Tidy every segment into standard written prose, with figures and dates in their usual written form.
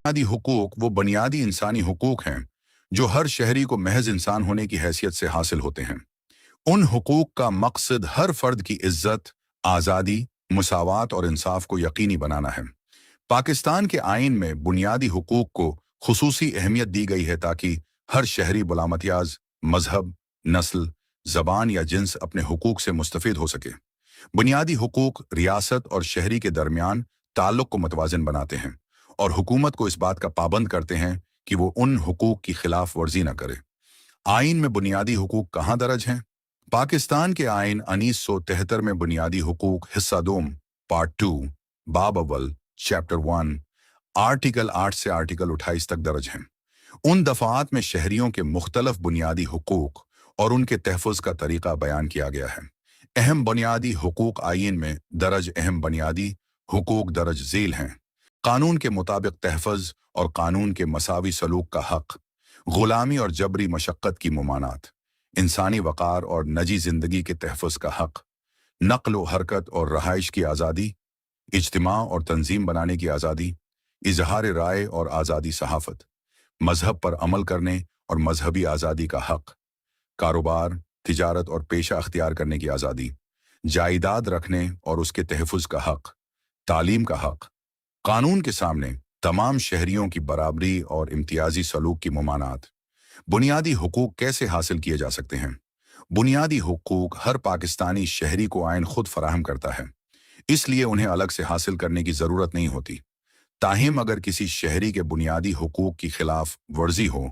बुनियादी हुकूक वो बुनियादी इंसानी हुकूक हैं जो हर शहरी को महज इंसान होने की हैसियत से हासिल होते हैं। उन हुकूक का मकसद हर फर्द की इज्जत, आज़ादी, मुसावात और इंसाफ को यकीनी बनाना है। पाकिस्तान के आइन में बुनियादी हुकूक को खुसूसी अहमियत दी गई है ताकि हर शहरी बुलामतियाज, मजहब, नस्ल, जबान या जिन्स अपने हुकूक से मुस्तफीद हो सके। बुनियादी हुकूक रियासत और शहरी के दरमियान ताल्लुक को मुतवाज़िन बनाते हैं और हुकूमत को इस बात का पाबंद करते हैं कि वो उन हुकूक की खिलाफ वर्जी न करे। आइन में बुनियादी हुकूक कहाँ दर्ज हैं? पाकिस्तान के आइन 1973 में बुनियादी हुकूक हिस्सा दोम पार्ट 2 बाब अव्वल चैप्टर 1 आर्टिकल 8 से आर्टिकल 28 तक दर्ज हैं। उन दफात में शहरियों के मुख्तलफ बुनियादी हुकूक और उनके तहफ़्फ़ुज़ का तरीका बयान किया गया है। अहम बुनियादी हुकूक आइन में दर्ज अहम बुनियादी हुकूक दर्ज झील हैं। कानून के मुताबिक तहफ़्फ़ुज़ और कानून के मसावी सलूक का हक, गुलामी और जबरी मशक्क़त की मुमानात, इंसानी वक़ार और निजी ज़िंदगी के तहफ़्फ़ुज़ का हक, नक़्ल व हरकत और रहाइश की आज़ादी, इज्तिमा और तंजीम बनाने की आज़ादी, इजहार राय और आज़ादी सहाफ़त, मजहब पर अमल करने और मजहबी आज़ादी का हक, कारोबार, तिजारत और पेशा अख्तियार करने की आज़ादी, जायदाद रखने और उसके तहफ़्फ़ुज़ का हक, तालीम का हक, कानून के सामने तमाम शहरियों की बराबरी और इम्तियाजी सलूक की मुमानात। बुनियादी हुकूक कैसे हासिल किए जा सकते हैं? बुनियादी हुकूक हर पाकिस्तानी शहरी को आइन खुद फराहम करता है, इसलिए उन्हें अलग से हासिल करने की ज़रूरत नहीं होती। ताहिम अगर किसी शहरी के बुनियादी हुकूक की खिलाफ वर्जी हो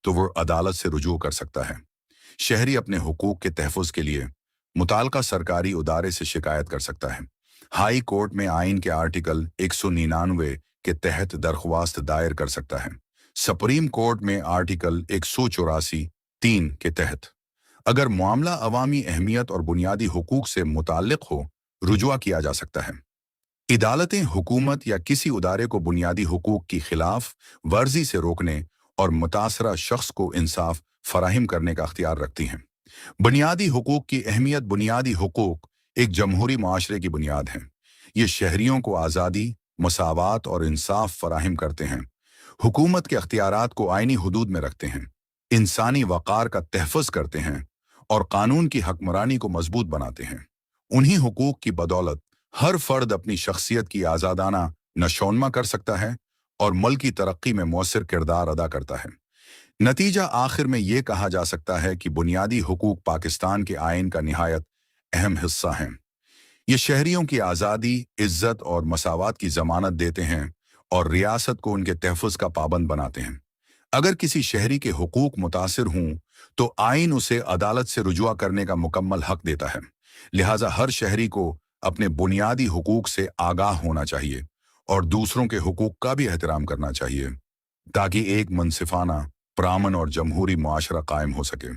तो वो अदालत से रुजू कर सकता है। शहरी अपने हुकूक के तहफ़्फ़ुज़ के लिए मुताल्लिका सरकारी इदारे से शिकायत कर सकता है। हाई कोर्ट में आइन के आर्टिकल 199 के तहत दरख्वास्त दायर कर सकता है। सुप्रीम कोर्ट में आर्टिकल 184(3) के तहत अगर मामला अवामी अहमियत और बुनियादी हुकूक से मुताल्लिक हो, रुजवा किया जा सकता है। अदालतें हुकूमत या किसी इदारे को बुनियादी हुकूक की खिलाफ वर्जी से रोकने और मुतासरा शख्स को इंसाफ फराहम करने का अख्तियार रखती हैं। बुनियादी हुकूक की अहमियत। बुनियादी हुकूक एक जमहूरी माशरे की बुनियाद हैं। ये शहरियों को आज़ादी, मसावात और इंसाफ फराहम करते हैं, हुकूमत के अख्तियारात को आइनी हदूद में रखते हैं, इंसानी वक़ार का तहफ़्फ़ुज़ करते हैं और कानून की हकमरानी को मजबूत बनाते हैं। उन्हीं हुकूक की बदौलत हर फर्द अपनी शख्सियत की आज़ादाना नशोनमा कर सकता है और मुल्क की तरक्की में मौसर किरदार अदा करता है। नतीजा आखिर में ये कहा जा सकता है कि बुनियादी हुकूक पाकिस्तान के आइन का निहायत अहम हिस्सा हैं। ये शहरियों की आज़ादी, इज्जत और मसावात की ज़मानत देते हैं और रियासत को उनके तहफ़्फ़ुज़ का पाबंद बनाते हैं। अगर किसी शहरी के हुकूक मुतासिर हों तो आइन उसे अदालत से रुजवा करने का मुकम्मल हक देता है। लिहाजा हर शहरी को अपने बुनियादी हुकूक से आगाह होना चाहिए और दूसरों के हुकूक का भी एहतराम करना चाहिए ताकि एक मुनसिफाना, पुरअमन और जमहूरी मुआशरा कायम हो सके।